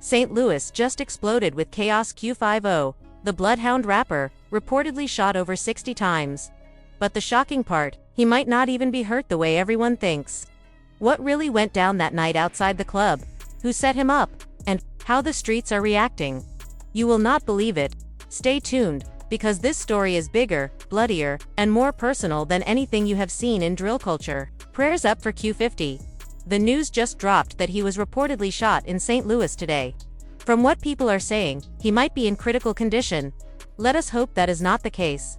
St. Louis just exploded with chaos. Q50, the bloodhound rapper, reportedly shot over 60 times. But the shocking part, he might not even be hurt the way everyone thinks. What really went down that night outside the club? Who set him up? And how the streets are reacting? You will not believe it. Stay tuned, because this story is bigger, bloodier, and more personal than anything you have seen in drill culture. Prayers up for Q50. The news just dropped that he was reportedly shot in St. Louis today. From what people are saying, he might be in critical condition. Let us hope that is not the case.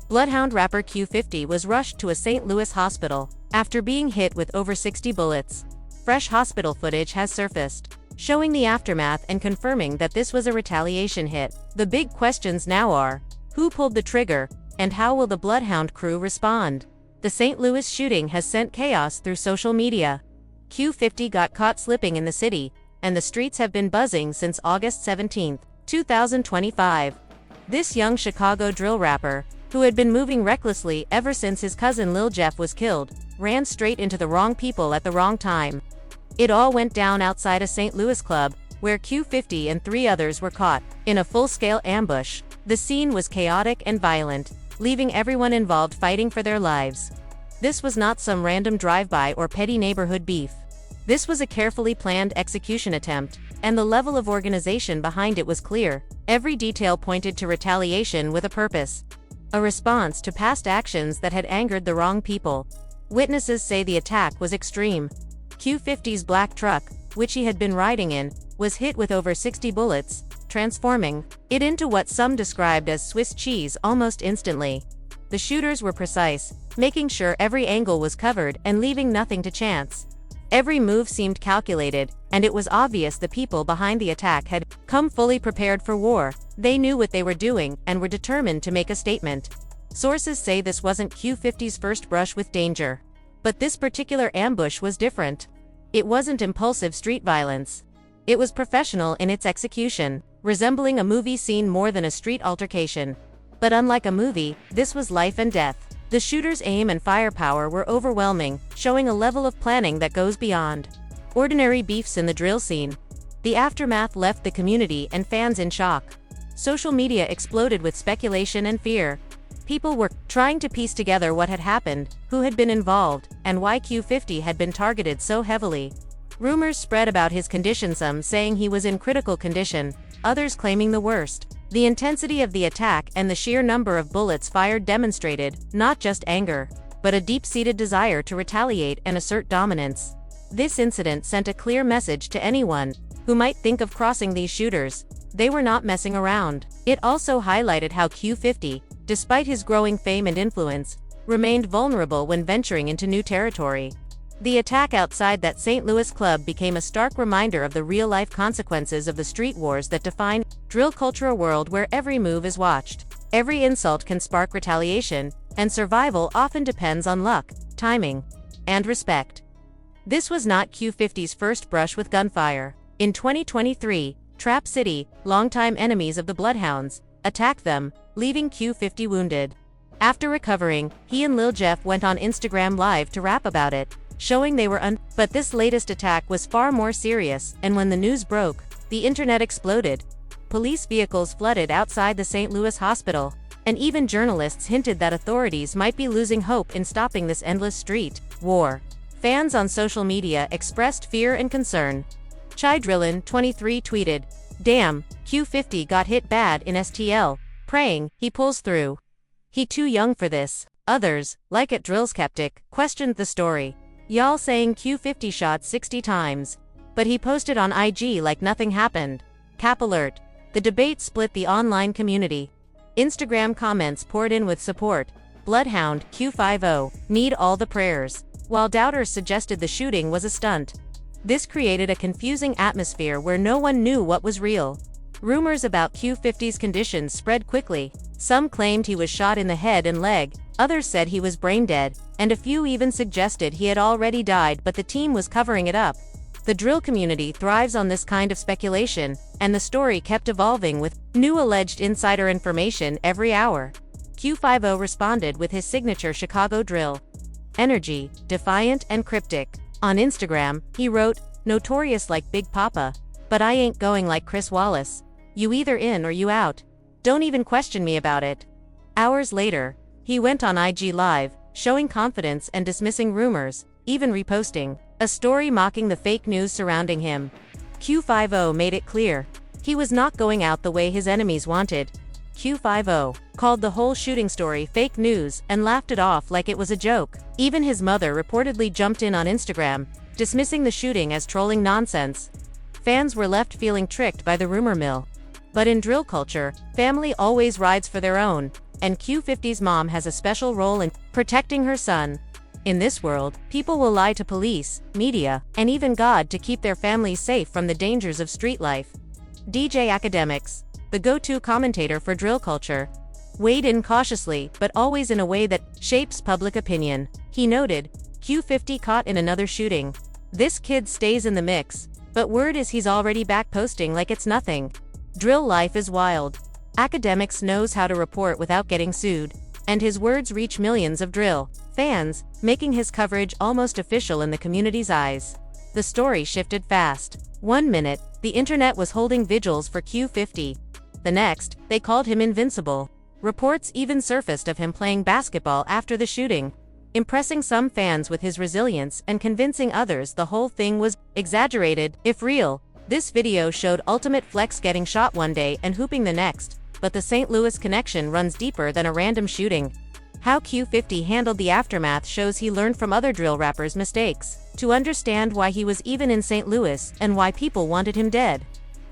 Bloodhound rapper Q50 was rushed to a St. Louis hospital after being hit with over 60 bullets. Fresh hospital footage has surfaced, showing the aftermath and confirming that this was a retaliation hit. The big questions now are, who pulled the trigger, and how will the Bloodhound crew respond? The St. Louis shooting has sent chaos through social media. Q50 got caught slipping in the city, and the streets have been buzzing since August 17, 2025. This young Chicago drill rapper, who had been moving recklessly ever since his cousin Lil Jeff was killed, ran straight into the wrong people at the wrong time. It all went down outside a St. Louis club, where Q50 and 3 others were caught in a full-scale ambush. The scene was chaotic and violent, leaving everyone involved fighting for their lives. This was not some random drive-by or petty neighborhood beef. This was a carefully planned execution attempt, and the level of organization behind it was clear. Every detail pointed to retaliation with a purpose, a response to past actions that had angered the wrong people. Witnesses say the attack was extreme. Q50's black truck, which he had been riding in, was hit with over 60 bullets, transforming it into what some described as Swiss cheese almost instantly. The shooters were precise, making sure every angle was covered and leaving nothing to chance. Every move seemed calculated, and it was obvious the people behind the attack had come fully prepared for war. They knew what they were doing and were determined to make a statement. Sources say this wasn't Q50's first brush with danger. But this particular ambush was different. It wasn't impulsive street violence. It was professional in its execution, resembling a movie scene more than a street altercation. But unlike a movie, this was life and death. The shooter's aim and firepower were overwhelming, showing a level of planning that goes beyond ordinary beefs in the drill scene. The aftermath left the community and fans in shock. Social media exploded with speculation and fear. People were trying to piece together what had happened, who had been involved, and why Q50 had been targeted so heavily. Rumors spread about his condition, some saying he was in critical condition, others claiming the worst. The intensity of the attack and the sheer number of bullets fired demonstrated not just anger, but a deep-seated desire to retaliate and assert dominance. This incident sent a clear message to anyone who might think of crossing these shooters. They were not messing around. It also highlighted how Q50, despite his growing fame and influence, remained vulnerable when venturing into new territory. The attack outside that St. Louis club became a stark reminder of the real-life consequences of the street wars that define drill culture, a world where every move is watched. Every insult can spark retaliation, and survival often depends on luck, timing, and respect. This was not Q50's first brush with gunfire. In 2023, Trap City, longtime enemies of the Bloodhounds, attacked them, leaving Q50 wounded. After recovering, he and Lil Jeff went on Instagram Live to rap about it, showing they were but this latest attack was far more serious, and when the news broke, the internet exploded. Police vehicles flooded outside the St. Louis hospital, and even journalists hinted that authorities might be losing hope in stopping this endless street war. Fans on social media expressed fear and concern. Chai Drillin, 23, tweeted, "Damn, Q50 got hit bad in STL, praying he pulls through. He too young for this." Others, like at Drill Skeptic, questioned the story. Y'all saying Q50 shot 60 times. But he posted on IG like nothing happened. Cap alert. The debate split the online community. Instagram comments poured in with support. Bloodhound, Q50, need all the prayers. While doubters suggested the shooting was a stunt. This created a confusing atmosphere where no one knew what was real. Rumors about Q50's condition spread quickly. Some claimed he was shot in the head and leg, others said he was brain dead, and a few even suggested he had already died, but the team was covering it up. The drill community thrives on this kind of speculation, and the story kept evolving with new alleged insider information every hour. Q50 responded with his signature Chicago drill energy, defiant and cryptic. On Instagram, he wrote, "Notorious like Big Papa, But I ain't going like Chris Wallace. You either in or you out. Don't even question me about it. Hours later, he went on IG Live, showing confidence and dismissing rumors, even reposting a story mocking the fake news surrounding him. Q50 made it clear he was not going out the way his enemies wanted. Q50 called the whole shooting story fake news and laughed it off like it was a joke. Even his mother reportedly jumped in on Instagram, dismissing the shooting as trolling nonsense. Fans were left feeling tricked by the rumor mill. But in drill culture, family always rides for their own, and Q50's mom has a special role in protecting her son. In this world, people will lie to police, media, and even God to keep their families safe from the dangers of street life. DJ Academics, the go-to commentator for drill culture, weighed in cautiously but always in a way that shapes public opinion. He noted, Q50 caught in another shooting. This kid stays in the mix, but word is he's already back posting like it's nothing. Drill life is wild. Academics knows how to report without getting sued, and his words reach millions of drill fans, making his coverage almost official in the community's eyes. The story shifted fast. 1 minute, the internet was holding vigils for Q50. The next, they called him invincible. Reports even surfaced of him playing basketball after the shooting, impressing some fans with his resilience and convincing others the whole thing was exaggerated, if real. This video showed Ultimate Flex getting shot one day and hooping the next, but the St. Louis connection runs deeper than a random shooting. How Q50 handled the aftermath shows he learned from other drill rappers' mistakes, to understand why he was even in St. Louis and why people wanted him dead.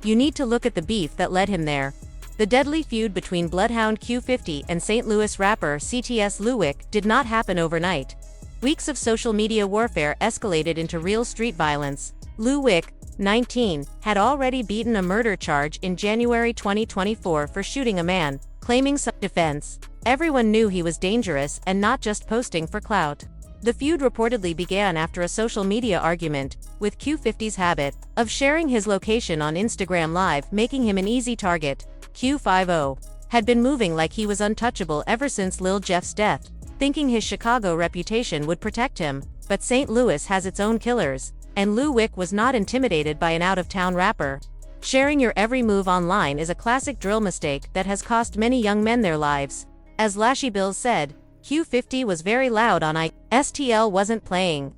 You need to look at the beef that led him there. The deadly feud between Bloodhound Q50 and St. Louis rapper CTS Lewick did not happen overnight. Weeks of social media warfare escalated into real street violence. Lewick, 19, had already beaten a murder charge in January 2024 for shooting a man, claiming self-defense. Everyone knew he was dangerous and not just posting for clout. The feud reportedly began after a social media argument, with Q50's habit of sharing his location on Instagram Live making him an easy target. Q50 had been moving like he was untouchable ever since Lil Jeff's death, thinking his Chicago reputation would protect him, but St. Louis has its own killers, and Lewick was not intimidated by an out-of-town rapper. Sharing your every move online is a classic drill mistake that has cost many young men their lives. As Lashy Bills said, Q50 was very loud on STL wasn't playing.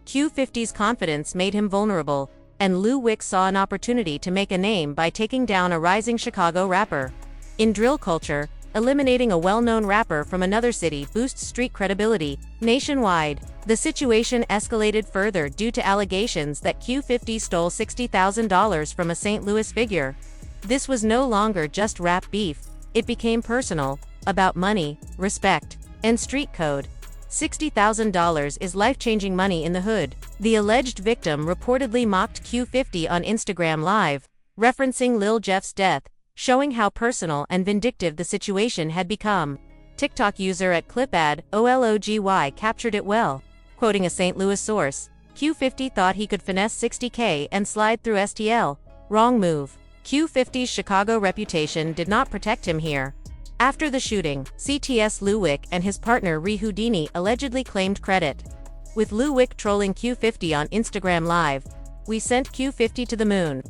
Q50's confidence made him vulnerable, and Lewick saw an opportunity to make a name by taking down a rising Chicago rapper. In drill culture, eliminating a well-known rapper from another city boosts street credibility nationwide. The situation escalated further due to allegations that Q50 stole $60,000 from a St. Louis figure. This was no longer just rap beef, it became personal, about money, respect, and street code. $60,000 is life-changing money in the hood. The alleged victim reportedly mocked Q50 on Instagram Live, referencing Lil Jeff's death, showing how personal and vindictive the situation had become. TikTok user at ClipAd_OLOGY captured it well. Quoting a St. Louis source, Q50 thought he could finesse $60K and slide through STL. Wrong move. Q50's Chicago reputation did not protect him here. After the shooting, CTS Lewick and his partner Ree Houdini allegedly claimed credit. With Lewick trolling Q50 on Instagram Live, "We sent Q50 to the moon."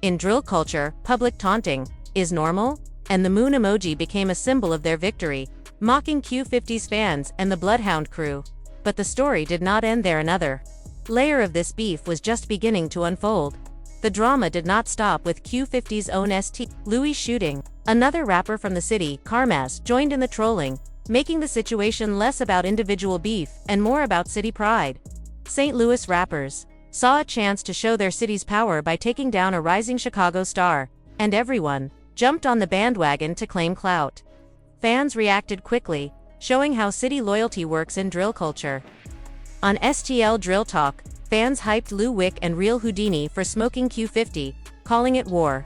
In drill culture, public taunting is normal, and the moon emoji became a symbol of their victory, mocking Q50's fans and the Bloodhound crew. But the story did not end there. Another layer of this beef was just beginning to unfold. The drama did not stop with Q50's own St. Louis shooting. Another rapper from the city, Karmaz, joined in the trolling, making the situation less about individual beef and more about city pride. St. Louis rappers saw a chance to show their city's power by taking down a rising Chicago star, and everyone jumped on the bandwagon to claim clout. Fans reacted quickly, showing how city loyalty works in drill culture. On STL Drill Talk, fans hyped Lewick and Real Houdini for smoking Q50, calling it war.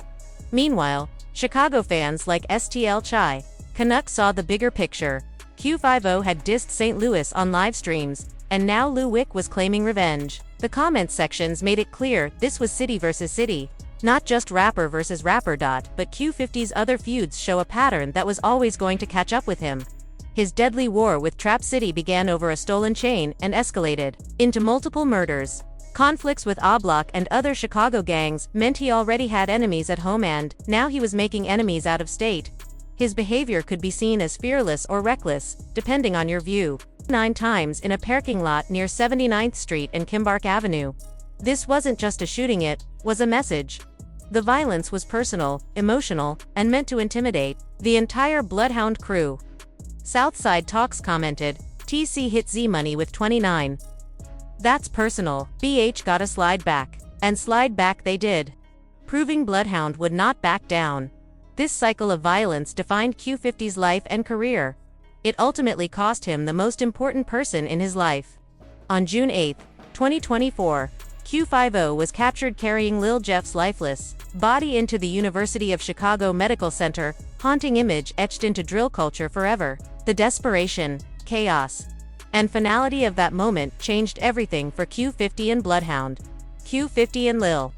Meanwhile, Chicago fans like STL Chai Canuck saw the bigger picture. Q50 had dissed St. Louis on live streams, and now Lewick was claiming revenge. The comment sections made it clear this was city versus city, not just rapper versus rapper. But Q50's other feuds show a pattern that was always going to catch up with him. His deadly war with Trap City began over a stolen chain and escalated into multiple murders. Conflicts with Oblock and other Chicago gangs meant he already had enemies at home, and now he was making enemies out of state. His behavior could be seen as fearless or reckless, depending on your view. 9 times in a parking lot near 79th Street and Kimbark Avenue. This wasn't just a shooting, it was a message. The violence was personal, emotional, and meant to intimidate the entire Bloodhound crew. Southside Talks commented, TC hit Z Money with 29. That's personal, BH gotta slide back. And slide back they did. Proving Bloodhound would not back down. This cycle of violence defined Q50's life and career. It ultimately cost him the most important person in his life. On June 8, 2024, Q50 was captured carrying Lil Jeff's lifeless body into the University of Chicago Medical Center, haunting image etched into drill culture forever. The desperation, chaos, and finality of that moment changed everything for Q50 and Bloodhound. Q50 and Lil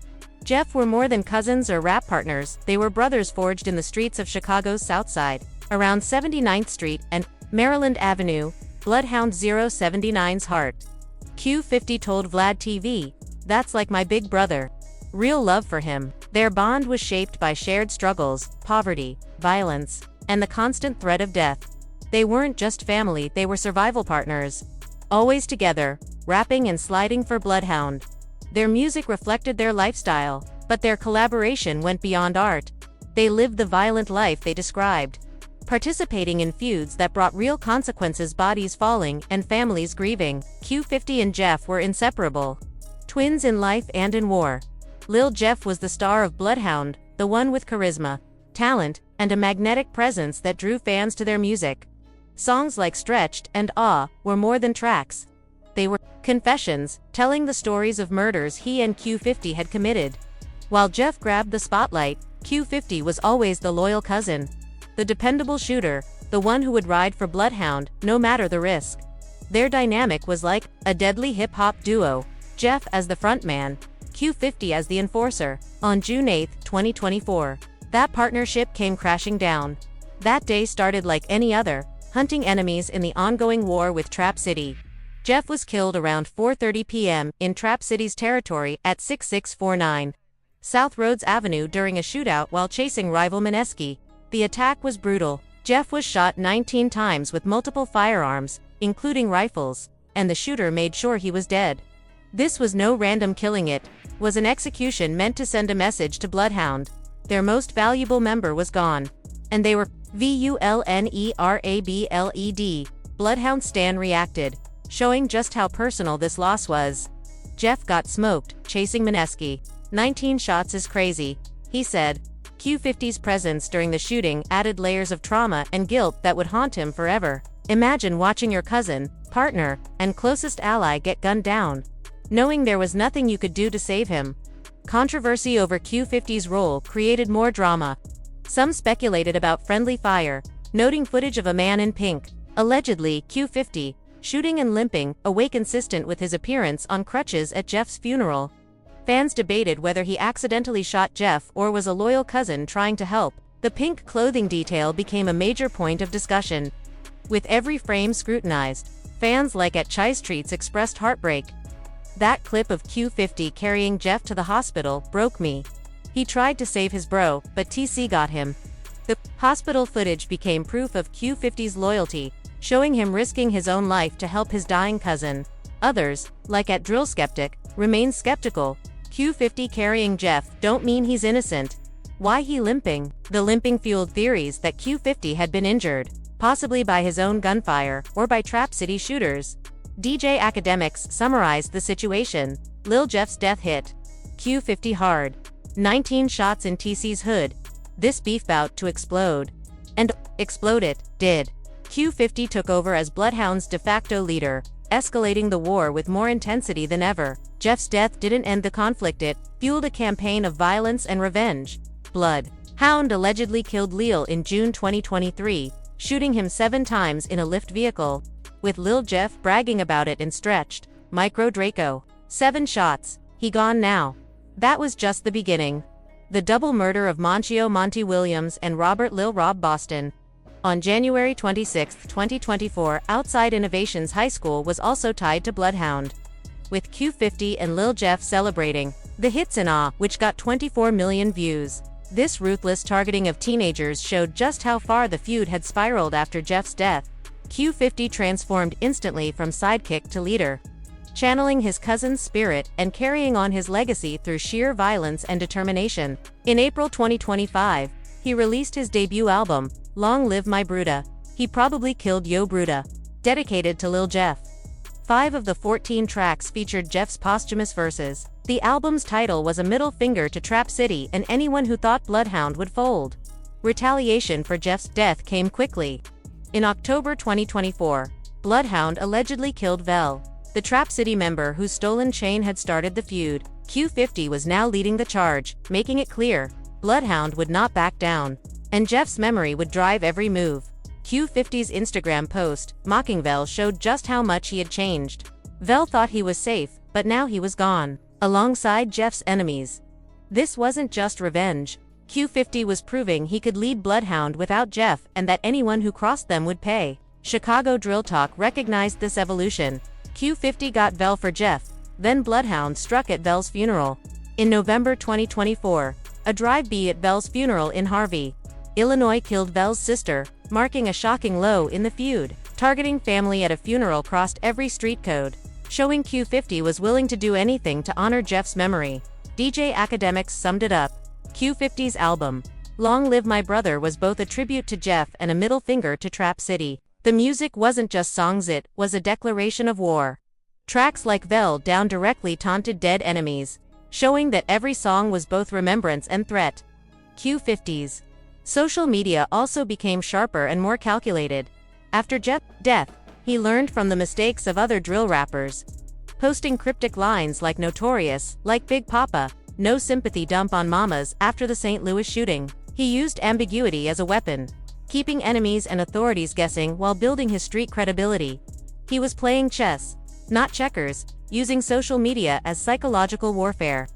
Jeff were more than cousins or rap partners, they were brothers forged in the streets of Chicago's South Side. Around 79th Street and Maryland Avenue, Bloodhound 079's heart. Q50 told Vlad TV, "That's like my big brother." Real love for him. Their bond was shaped by shared struggles, poverty, violence, and the constant threat of death. They weren't just family, they were survival partners. Always together, rapping and sliding for Bloodhound. Their music reflected their lifestyle, but their collaboration went beyond art. They lived the violent life they described, participating in feuds that brought real consequences, bodies falling, and families grieving. Q50 and Jeff were inseparable. Twins in life and in war. Lil Jeff was the star of Bloodhound, the one with charisma, talent, and a magnetic presence that drew fans to their music. Songs like Stretched and Awe were more than tracks. They were confessions, telling the stories of murders he and Q50 had committed. While Jeff grabbed the spotlight, Q50 was always the loyal cousin. The dependable shooter, the one who would ride for Bloodhound, no matter the risk. Their dynamic was like a deadly hip-hop duo, Jeff as the frontman, Q50 as the enforcer. On June 8, 2024, that partnership came crashing down. That day started like any other, hunting enemies in the ongoing war with Trap City. Jeff was killed around 4:30 p.m. in Trap City's territory at 6649 South Rhodes Avenue during a shootout while chasing rival Mineski. The attack was brutal. Jeff was shot 19 times with multiple firearms, including rifles, and the shooter made sure he was dead. This was no random killing, it was an execution meant to send a message to Bloodhound. Their most valuable member was gone. And they were vulnerable. Bloodhound Stan reacted, showing just how personal this loss was. Jeff got smoked, chasing Mineski. 19 shots is crazy, he said. Q50's presence during the shooting added layers of trauma and guilt that would haunt him forever. Imagine watching your cousin, partner, and closest ally get gunned down, knowing there was nothing you could do to save him. Controversy over Q50's role created more drama. Some speculated about friendly fire, noting footage of a man in pink, allegedly Q50, shooting and limping, away consistent with his appearance on crutches at Jeff's funeral. Fans debated whether he accidentally shot Jeff or was a loyal cousin trying to help. The pink clothing detail became a major point of discussion. With every frame scrutinized, fans like at Chai Streets expressed heartbreak. That clip of Q50 carrying Jeff to the hospital broke me. He tried to save his bro, but TC got him. The hospital footage became proof of Q50's loyalty, showing him risking his own life to help his dying cousin. Others, like at Drill Skeptic, remain skeptical. Q50 carrying Jeff don't mean he's innocent. Why he limping? The limping fueled theories that Q50 had been injured, possibly by his own gunfire or by Trap City shooters. DJ Academics summarized the situation. Lil Jeff's death hit Q50 hard. 19 shots in TC's hood. This beef bout to explode. And explode it did. Q50 took over as Bloodhound's de facto leader, escalating the war with more intensity than ever. Jeff's death didn't end the conflict, it fueled a campaign of violence and revenge. Bloodhound allegedly killed Lil in June 2023, shooting him 7 times in a Lyft vehicle, with Lil Jeff bragging about it in Stretched. Micro Draco. 7 shots. He gone now. That was just the beginning. The double murder of Monchio Monty Williams and Robert Lil Rob Boston. On January 26, 2024, Outside Innovations High School was also tied to Bloodhound. with Q50 and Lil Jeff celebrating. The hits in Awe, which got 24 million views. This ruthless targeting of teenagers showed just how far the feud had spiraled after Jeff's death. Q50 transformed instantly from sidekick to leader, channeling his cousin's spirit and carrying on his legacy through sheer violence and determination. In April 2025, he released his debut album, Long Live My Bruda. He probably killed Yo Bruda, dedicated to Lil Jeff. 5 of the 14 tracks featured Jeff's posthumous verses. The album's title was a middle finger to Trap City and anyone who thought Bloodhound would fold. Retaliation for Jeff's death came quickly. In October 2024, Bloodhound allegedly killed Vel, the Trap City member whose stolen chain had started the feud. Q50 was now leading the charge, making it clear Bloodhound would not back down, and Jeff's memory would drive every move. Q50's Instagram post, mocking Vel, showed just how much he had changed. Vel thought he was safe, but now he was gone, alongside Jeff's enemies. This wasn't just revenge. Q50 was proving he could lead Bloodhound without Jeff and that anyone who crossed them would pay. Chicago Drill Talk recognized this evolution. Q50 got Vel for Jeff, then Bloodhound struck at Vel's funeral. In November 2024, a drive-by at Vel's funeral in Harvey, Illinois killed Vel's sister, marking a shocking low in the feud. Targeting family at a funeral crossed every street code, showing Q50 was willing to do anything to honor Jeff's memory. DJ Academics summed it up. Q50's album, Long Live My Brother, was both a tribute to Jeff and a middle finger to Trap City. The music wasn't just songs, it was a declaration of war. Tracks like Vel Down directly taunted dead enemies, showing that every song was both remembrance and threat. Q50's social media also became sharper and more calculated. After Jeff's death, he learned from the mistakes of other drill rappers, posting cryptic lines like "Notorious," like Big Papa, "No sympathy, dump on mamas." After the St. Louis shooting, he used ambiguity as a weapon, keeping enemies and authorities guessing while building his street credibility. He was playing chess, not checkers, using social media as psychological warfare.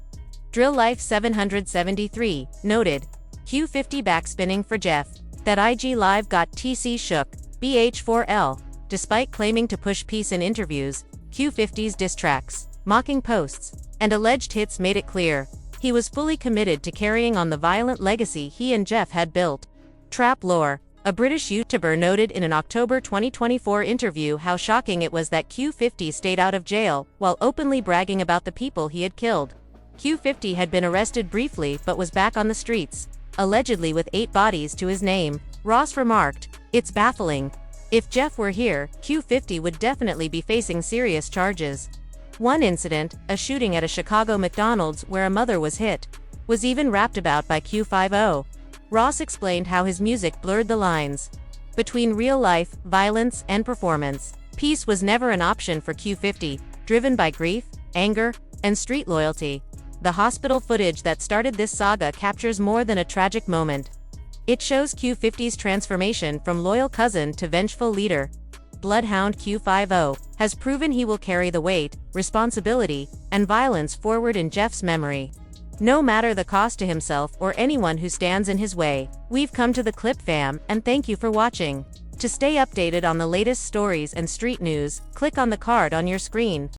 Drill Life 773 noted, Q50 backspinning for Jeff. That IG Live got TC shook. BH4L. Despite claiming to push peace in interviews, Q50's diss tracks, mocking posts, and alleged hits made it clear he was fully committed to carrying on the violent legacy he and Jeff had built. Trap Lore. A British YouTuber noted in an October 2024 interview how shocking it was that Q50 stayed out of jail while openly bragging about the people he had killed. Q50 had been arrested briefly but was back on the streets, allegedly with 8 bodies to his name. Ross remarked, "It's baffling. If Jeff were here, Q50 would definitely be facing serious charges." One incident, a shooting at a Chicago McDonald's where a mother was hit, was even rapped about by Q50. Ross explained how his music blurred the lines between real life, violence, and performance. Peace was never an option for Q50, driven by grief, anger, and street loyalty. The hospital footage that started this saga captures more than a tragic moment. It shows Q50's transformation from loyal cousin to vengeful leader. Bloodhound Q50 has proven he will carry the weight, responsibility, and violence forward in Jeff's memory, no matter the cost to himself or anyone who stands in his way. We've come to the clip, fam, and thank you for watching. To stay updated on the latest stories and street news, click on the card on your screen.